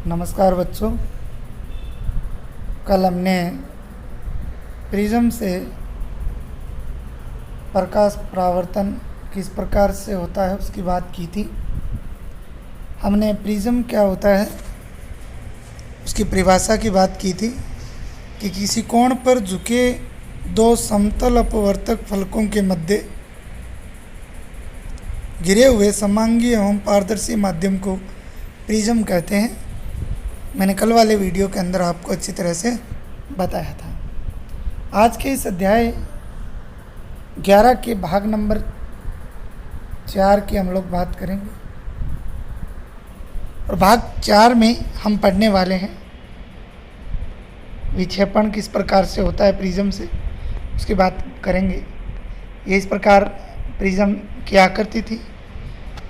नमस्कार बच्चों। कल हमने प्रिज्म से प्रकाश परावर्तन किस प्रकार से होता है उसकी बात की थी। हमने प्रिज्म क्या होता है उसकी परिभाषा की बात की थी कि किसी कोण पर झुके दो समतल अपवर्तक फलकों के मध्य गिरे हुए समांगी एवं पारदर्शी माध्यम को प्रिज्म कहते हैं। मैंने कल वाले वीडियो के अंदर आपको अच्छी तरह से बताया था। आज के इस अध्याय 11 के भाग नंबर 4 की हम लोग बात करेंगे और भाग 4 में हम पढ़ने वाले हैं विक्षेपण किस प्रकार से होता है प्रिज्म से, उसकी बात करेंगे। ये इस प्रकार प्रिज्म की आकृति थी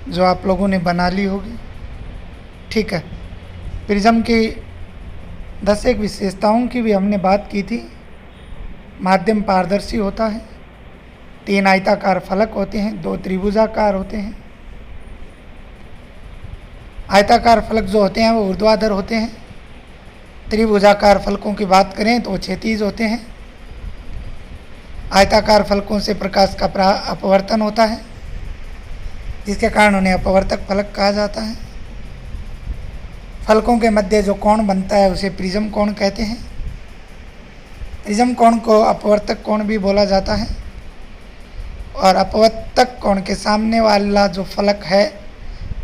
जो आप लोगों ने बना ली होगी। ठीक है, प्रिज्म की 10 एक विशेषताओं की भी हमने बात की थी। माध्यम पारदर्शी होता है, 3 आयताकार फलक होते हैं, 2 त्रिभुजाकार होते हैं। आयताकार फलक जो होते हैं वो ऊर्ध्वाधर होते हैं। त्रिभुजाकार फलकों की बात करें तो वो क्षैतिज होते हैं। आयताकार फलकों से प्रकाश का अपवर्तन होता है जिसके कारण उन्हें अपवर्तक फलक कहा जाता है। फलकों के मध्य जो कोण बनता है उसे प्रिज्म कोण कहते हैं। प्रिज्म कोण को अपवर्तक कोण भी बोला जाता है और अपवर्तक कोण के सामने वाला जो फलक है,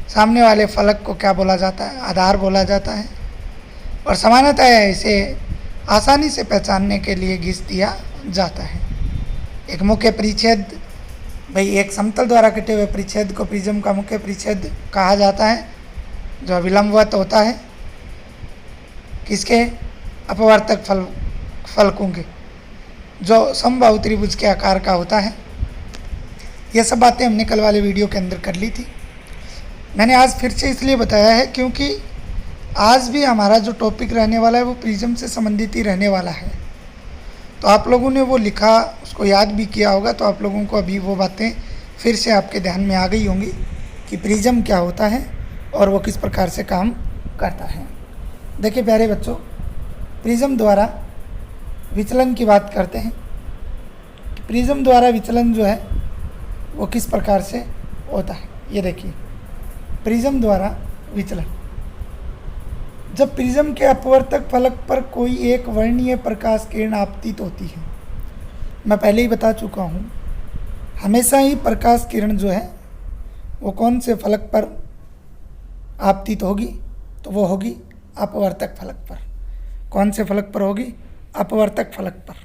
सामने वाले फलक को क्या बोला जाता है? आधार बोला जाता है। और सामान्यतः इसे आसानी से पहचानने के लिए घिस दिया जाता है। एक मुख्य परिच्छेद, भाई एक समतल द्वारा कटे हुए परिच्छेद को प्रिज्म का मुख्य परिच्छेद कहा जाता है जो अविलंबवत होता है किसके? अपवर्तक फलकों के, जो समबाहु त्रिभुज के आकार का होता है। ये सब बातें हमने कल वाले वीडियो के अंदर कर ली थी। मैंने आज फिर से इसलिए बताया है क्योंकि आज भी हमारा जो टॉपिक रहने वाला है वो प्रिज्म से संबंधित ही रहने वाला है। तो आप लोगों ने वो लिखा, उसको याद भी किया होगा, तो आप लोगों को अभी वो बातें फिर से आपके ध्यान में आ गई होंगी कि प्रिज्म क्या होता है और वो किस प्रकार से काम करता है। देखिए प्यारे बच्चों, प्रिज्म द्वारा विचलन की बात करते हैं। प्रिज्म द्वारा विचलन जो है वो किस प्रकार से होता है, ये देखिए। प्रिज्म द्वारा विचलन, जब प्रिज्म के अपवर्तक फलक पर कोई एक वर्णीय प्रकाश किरण आपतित होती है, मैं पहले ही बता चुका हूँ, हमेशा ही प्रकाश किरण जो है वो कौन से फलक पर आपतित होगी? तो वो होगी अपवर्तक फलक पर। कौन से फलक पर होगी? अपवर्तक फलक पर।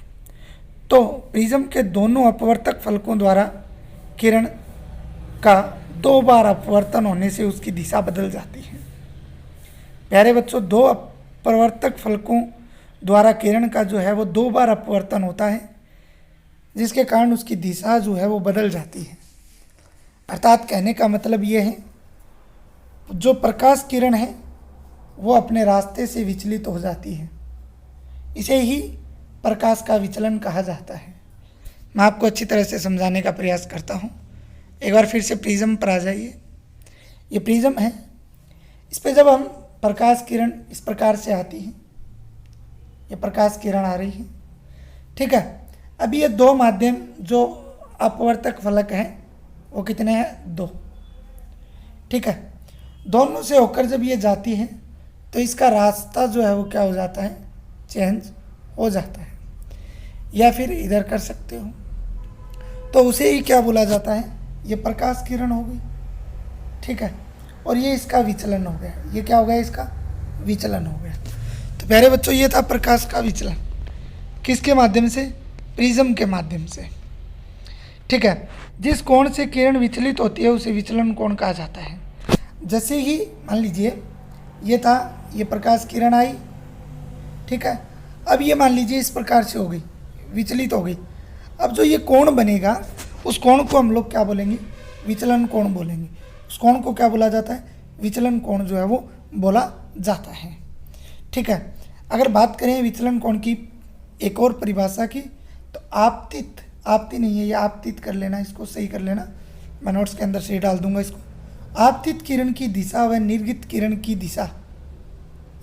तो प्रिज्म के दोनों अपवर्तक फलकों द्वारा किरण का 2 बार अपवर्तन होने से उसकी दिशा बदल जाती है। प्यारे बच्चों, 2 अपवर्तक फलकों द्वारा किरण का जो है वो 2 बार अपवर्तन होता है जिसके कारण उसकी दिशा जो है वो बदल जाती है। अर्थात कहने का मतलब ये है, जो प्रकाश किरण है वो अपने रास्ते से विचलित हो जाती है। इसे ही प्रकाश का विचलन कहा जाता है। मैं आपको अच्छी तरह से समझाने का प्रयास करता हूँ। एक बार फिर से प्रिज्म पर आ जाइए। ये प्रिज्म है, इस पर जब हम प्रकाश किरण इस प्रकार से आती है, ये प्रकाश किरण आ रही है, ठीक है। अभी ये 2 माध्यम जो अपवर्तक फलक हैं वो कितने हैं? 2, ठीक है। दोनों से होकर जब ये जाती है तो इसका रास्ता जो है वो क्या हो जाता है? चेंज हो जाता है। या फिर इधर कर सकते हो, तो उसे ही क्या बोला जाता है? ये प्रकाश किरण हो गई, ठीक है। और ये इसका विचलन हो गया। ये क्या हो गया? इसका विचलन हो गया। तो प्यारे बच्चों, ये था प्रकाश का विचलन। किसके माध्यम से? प्रिज्म के माध्यम से, ठीक है। जिस कोण से किरण विचलित होती है उसे विचलन कोण कहा जाता है। जैसे ही मान लीजिए ये था, ये प्रकाश किरण आई, ठीक है। अब ये मान लीजिए इस प्रकार से हो गई, विचलित हो गई। अब जो ये कोण बनेगा उस कोण को हम लोग क्या बोलेंगे? विचलन कोण बोलेंगे। उस कोण को क्या बोला जाता है? विचलन कोण जो है वो बोला जाता है, ठीक है। अगर बात करें विचलन कोण की एक और परिभाषा की, तो आपतित, आपती नहीं है ये, आपतित कर लेना, इसको सही कर लेना, मैं नोट्स के अंदर से डाल दूंगा इसको। आपतित किरण की दिशा व निर्गत किरण की दिशा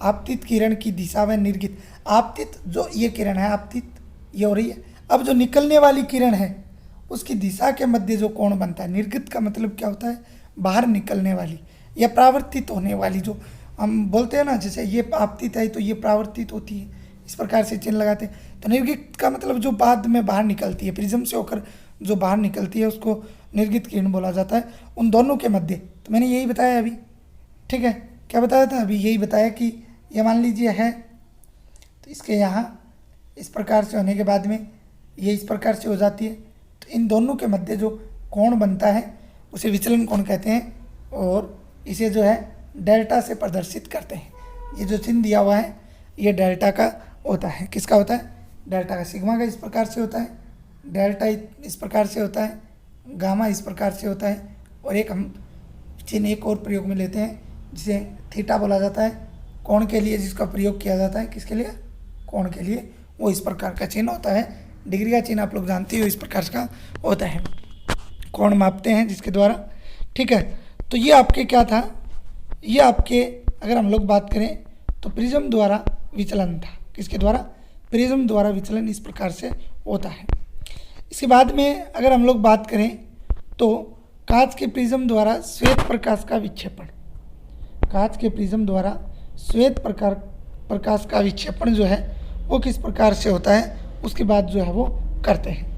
आपतित किरण की दिशा व निर्गत, आपतित जो ये किरण है, आपतित ये हो रही है, अब जो निकलने वाली किरण है उसकी दिशा के मध्य जो कोण बनता है, निर्गत का मतलब क्या होता है, बाहर निकलने वाली या परावर्तित होने वाली, जो हम बोलते हैं ना, जैसे ये आपतित है तो ये परावर्तित होती है, इस प्रकार से चिन्ह लगाते हैं। तो निर्गत का मतलब जो बाद में बाहर निकलती है, प्रिज्म से होकर जो बाहर निकलती है उसको निर्गत किरण बोला जाता है, उन दोनों के मध्य। तो मैंने यही बताया अभी, ठीक है, क्या बताया था अभी, यही बताया कि ये मान लीजिए है, तो इसके यहाँ इस प्रकार से होने के बाद में ये इस प्रकार से हो जाती है, तो इन दोनों के मध्य जो कोण बनता है उसे विचलन कोण कहते हैं, और इसे जो है डेल्टा से प्रदर्शित करते हैं। ये जो चिन्ह दिया हुआ है ये डेल्टा का होता है, किसका होता है, डेल्टा का। सिग्मा का इस प्रकार से होता है, डेल्टा इस प्रकार से होता है, गामा इस प्रकार से होता है, और एक हम चिन्ह एक और प्रयोग में लेते हैं जिसे थीटा बोला जाता है, कोण के लिए जिसका प्रयोग किया जाता है, किसके लिए, कोण के लिए, वो इस प्रकार का चिन्ह होता है। डिग्री का चिन्ह आप लोग जानते हो इस प्रकार का होता है, कोण मापते हैं जिसके द्वारा, ठीक है। तो ये आपके क्या था, ये आपके अगर हम लोग बात करें तो प्रिज्म द्वारा विचलन था, किसके द्वारा, प्रिज्म द्वारा विचलन इस प्रकार से होता है। इसके बाद में अगर हम लोग बात करें तो कांच के प्रिज्म द्वारा श्वेत प्रकाश का विक्षेपण, कांच के प्रिज्म द्वारा श्वेत प्रकाश का विक्षेपण जो है वो किस प्रकार से होता है, उसके बाद जो है वो करते हैं।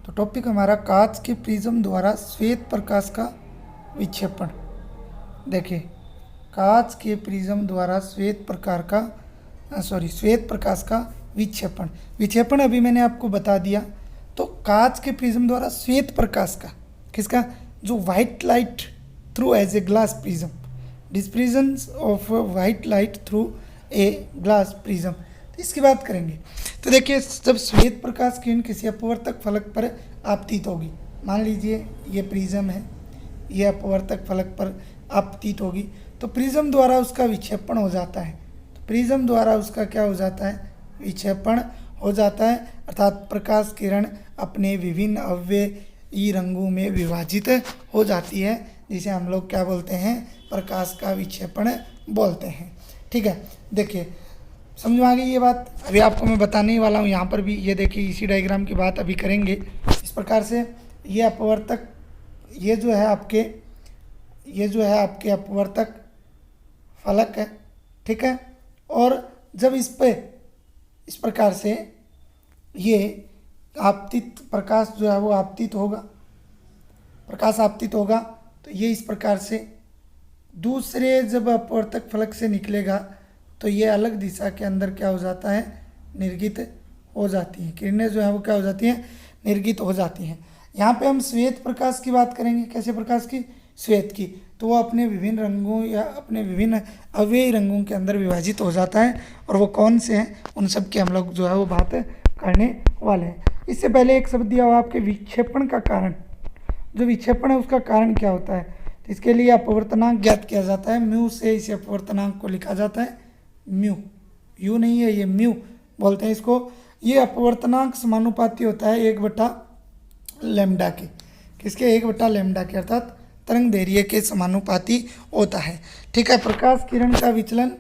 तो टॉपिक हमारा कांच के प्रिज्म द्वारा श्वेत प्रकाश का विक्षेपण। देखिए, कांच के प्रिज्म द्वारा श्वेत प्रकाश का विक्षेपण, विक्षेपण अभी मैंने आपको बता दिया। तो कांच के प्रिज्म द्वारा श्वेत प्रकाश का, किसका, जो white light through as a glass prism, dispersion of white light through a glass prism, तो इसकी बात करेंगे। तो देखिए, जब श्वेत प्रकाश किरण किसी अपवर्तक फलक पर आपतित होगी, मान लीजिए ये प्रिज्म है, ये अपवर्तक फलक पर आपतित होगी, तो प्रिज्म द्वारा उसका विक्षेपण हो जाता है, तो प्रिज्म द्वारा उसका क्या हो जाता है, विक्षेपण हो जाता है, अर्थात प्रकाश किरण अपने विभिन्न अवयवी रंगों में विभाजित हो जाती है, जिसे हम लोग क्या बोलते हैं, प्रकाश का विक्षेपण बोलते हैं, ठीक है। देखिए, समझ में आ गई ये बात, अभी आपको मैं बताने ही वाला हूँ। यहाँ पर भी ये देखिए, इसी डायग्राम की बात अभी करेंगे। इस प्रकार से ये अपवर्तक, ये जो है आपके अपवर्तक फलक है, ठीक है। और जब इस पे इस प्रकार से ये आपतित प्रकाश जो है वो आपतित होगा, प्रकाश आपतित होगा, तो ये इस प्रकार से दूसरे जब अपवर्तक फलक से निकलेगा तो ये अलग दिशा के अंदर क्या हो जाता है, निर्गित हो जाती हैं, किरणें जो है वो क्या हो जाती हैं, निर्गित हो जाती हैं। यहाँ पे हम श्वेत प्रकाश की बात करेंगे, कैसे प्रकाश की, श्वेत की, तो वो अपने विभिन्न रंगों या अपने विभिन्न अवयवी रंगों के अंदर विभाजित हो जाता है, और वो कौन से हैं उन सब की हम लोग जो है वो बात करने वाले हैं। इससे पहले एक शब्द दिया हुआ आपके विक्षेपण का कारण, जो विक्षेपण है उसका कारण क्या होता है, तो इसके लिए अपवर्तनांक ज्ञात किया जाता है, म्यू से इस अपवर्तनांक को लिखा जाता है, म्यू, यू नहीं है, ये म्यू बोलते हैं इसको। ये अपवर्तनांक समानुपाती होता है 1/लैम्डा के, किसके, 1/लैम्डा के, अर्थात तरंग दैर्घ्य के समानुपाती होता है, ठीक है। प्रकाश किरण का विचलन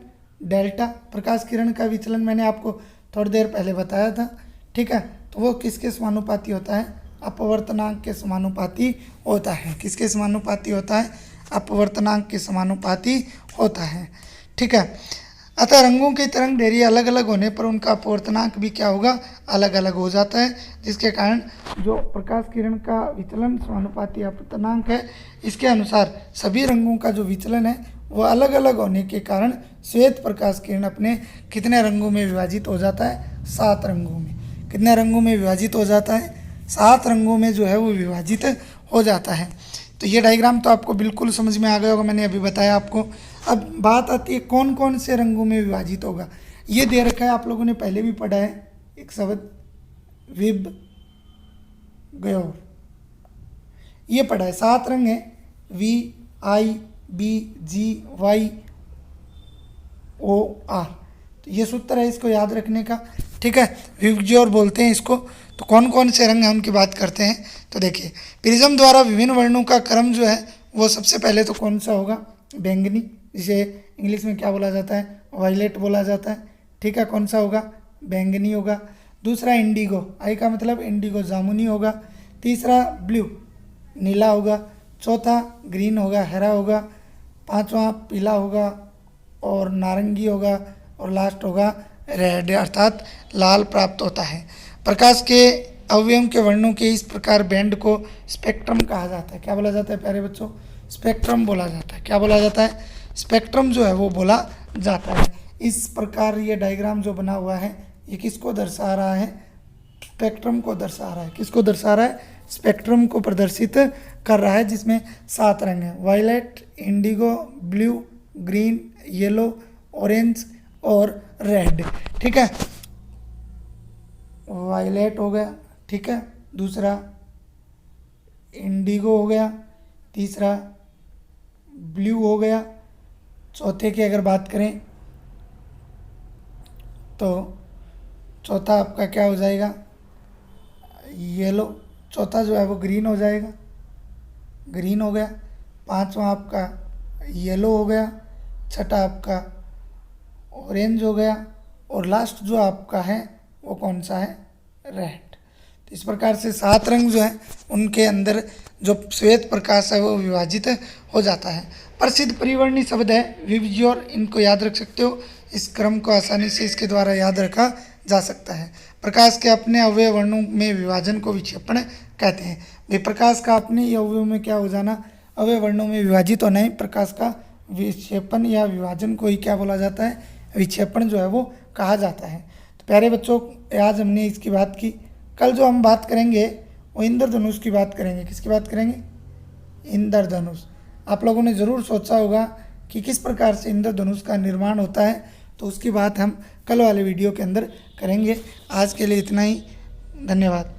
डेल्टा, प्रकाश किरण का विचलन मैंने आपको थोड़ी देर पहले बताया था, ठीक है। तो वो किसके समानुपाती होता है, अपवर्तनांक के समानुपाती होता है, किसके समानुपाती होता है, अपवर्तनांक के समानुपाती होता है, ठीक है। अतः रंगों की तरंग दैर्घ्य अलग अलग होने पर उनका अपवर्तनांक भी क्या होगा, अलग अलग हो जाता है, जिसके कारण जो प्रकाश किरण का विचलन समानुपाती अपवर्तनांक है, इसके अनुसार सभी रंगों का जो विचलन है वो अलग अलग होने के कारण श्वेत प्रकाश किरण अपने कितने रंगों में विभाजित हो जाता है, 7 रंगों में। कितने रंगों में विभाजित हो जाता है, 7 रंगों में जो है वो विभाजित हो जाता है। तो ये डायग्राम तो आपको बिल्कुल समझ में आ गया होगा, मैंने अभी बताया आपको। अब बात आती है कौन कौन से रंगों में विभाजित होगा, ये दे रखा है, आप लोगों ने पहले भी पढ़ा है, एक शब्द विब गयोर, ये पढ़ा है, 7 रंग हैं, VIBGYOR, तो ये सूत्र है इसको याद रखने का। ठीक है, विबज्योर बोलते हैं इसको। तो कौन कौन से रंग हैं उनकी बात करते हैं। तो देखिए, प्रिज्म द्वारा विभिन्न वर्णों का क्रम जो है वो सबसे पहले तो कौन सा होगा, बैंगनी, जिसे इंग्लिश में क्या बोला जाता है, वायलेट बोला जाता है। ठीक है, कौन सा होगा, बैंगनी होगा। दूसरा इंडिगो, आई का मतलब इंडिगो जामुनी होगा। तीसरा ब्लू, नीला होगा। चौथा ग्रीन होगा, हरा होगा। पांचवा पीला होगा और नारंगी होगा। और लास्ट होगा रेड, अर्थात लाल प्राप्त होता है। प्रकाश के अवयवों के वर्णों के इस प्रकार बैंड को स्पेक्ट्रम कहा जाता है। क्या बोला जाता है प्यारे बच्चों, स्पेक्ट्रम बोला जाता है। क्या बोला जाता है, स्पेक्ट्रम जो है वो बोला जाता है। इस प्रकार ये डायग्राम जो बना हुआ है ये किसको दर्शा रहा है, स्पेक्ट्रम को दर्शा रहा है। किसको दर्शा रहा है, स्पेक्ट्रम को प्रदर्शित कर रहा है, जिसमें 7 रंग हैं, violet, indigo, blue, green, yellow, orange और रेड। ठीक है, वायलेट हो गया, ठीक है, दूसरा इंडिगो हो गया, तीसरा ब्लू हो गया, चौथे की अगर बात करें तो चौथा आपका क्या हो जाएगा, येलो। चौथा जो है वो ग्रीन हो जाएगा, ग्रीन हो गया। पांचवा आपका येलो हो गया। छठा आपका ऑरेंज हो गया। और लास्ट जो आपका है वो कौन सा है, रेड। तो इस प्रकार से 7 रंग जो हैं उनके अंदर जो श्वेत प्रकाश है वो विभाजित हो जाता है। प्रसिद्ध परिवर्णी शब्द है विबज्योर, इनको याद रख सकते हो। इस क्रम को आसानी से इसके द्वारा याद रखा जा सकता है। प्रकाश के अपने अवयव वर्णों में विभाजन को विक्षेपण कहते हैं। वे प्रकाश का अपने ही अवयव में क्या हो जाना, अवयव वर्णों में विभाजित होना ही प्रकाश का विक्षेपण या विभाजन को ही क्या बोला जाता है, विक्षेपण जो है वो कहा जाता है। तो प्यारे बच्चों, आज हमने इसकी बात की। कल जो हम बात करेंगे वो इंद्रधनुष की बात करेंगे। किसकी बात करेंगे, इंद्रधनुष। आप लोगों ने ज़रूर सोचा होगा कि किस प्रकार से इंद्रधनुष का निर्माण होता है, तो उसकी बात हम कल वाले वीडियो के अंदर करेंगे। आज के लिए इतना ही, धन्यवाद।